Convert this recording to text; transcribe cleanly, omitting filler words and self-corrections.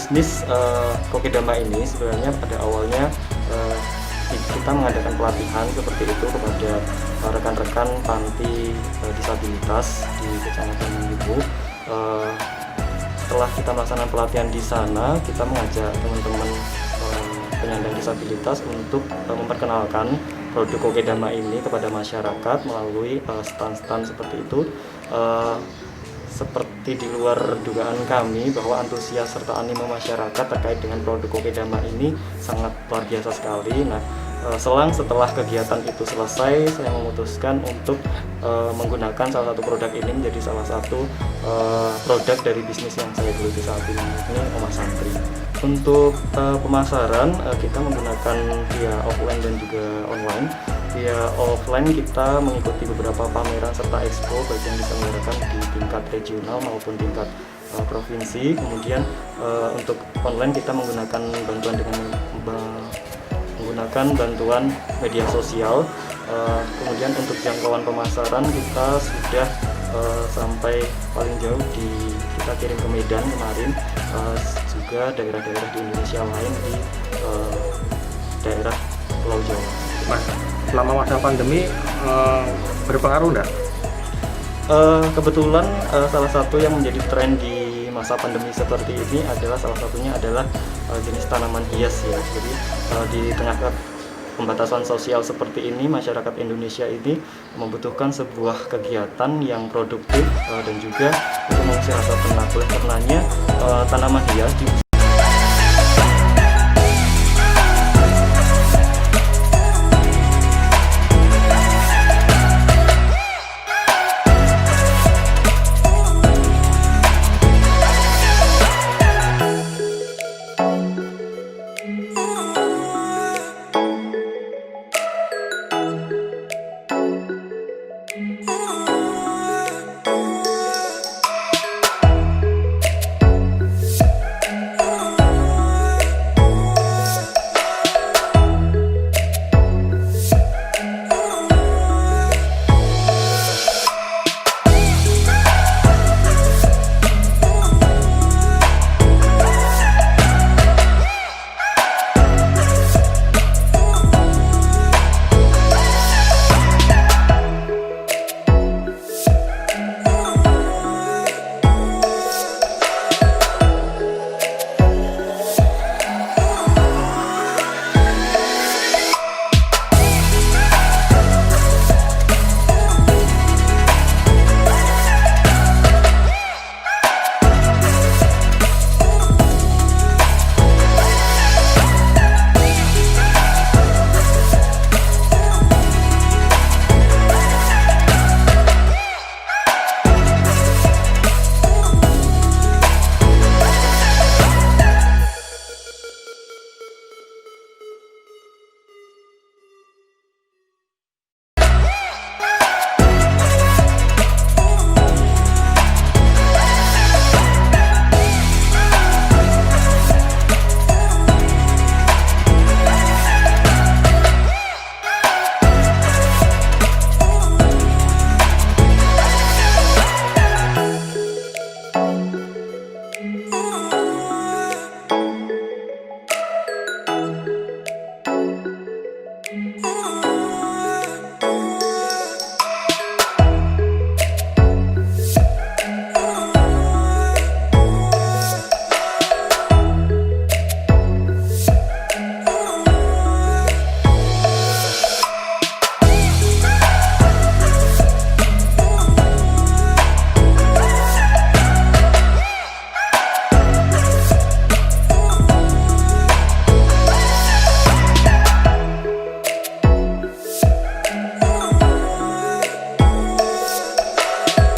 bisnis Kokedama ini sebenarnya pada awalnya kita mengadakan pelatihan seperti itu kepada rekan-rekan panti disabilitas di Kecamatan Ibu. Setelah kita melaksanakan pelatihan di sana, kita mengajak teman-teman penyandang disabilitas untuk memperkenalkan produk Kokedama ini kepada masyarakat melalui stand-stand seperti itu. Seperti di luar dugaan kami bahwa antusias serta animo masyarakat terkait dengan produk Kokedama ini sangat luar biasa sekali. Nah, setelah kegiatan itu selesai, saya memutuskan untuk menggunakan salah satu produk ini menjadi salah satu produk dari bisnis yang saya geluti saat ini Oma Santri. Untuk pemasaran kita menggunakan via offline dan juga online. Via offline kita mengikuti beberapa pameran serta expo baik yang diselenggarakan di tingkat regional maupun tingkat provinsi. Kemudian untuk online kita menggunakan bantuan media sosial. Kemudian untuk jangkauan pemasaran kita sudah sampai paling jauh kita kirim ke Medan kemarin, juga daerah-daerah di Indonesia lain di daerah Pulau Jawa. Mas, selama masa pandemi berpengaruh enggak? Kebetulan salah satu yang menjadi tren di masa pandemi seperti ini adalah jenis tanaman hias ya. Jadi di tengah pembatasan sosial seperti ini, masyarakat Indonesia ini membutuhkan sebuah kegiatan yang produktif dan juga untuk mengusir rasa penat. Oleh karenanya tanaman hias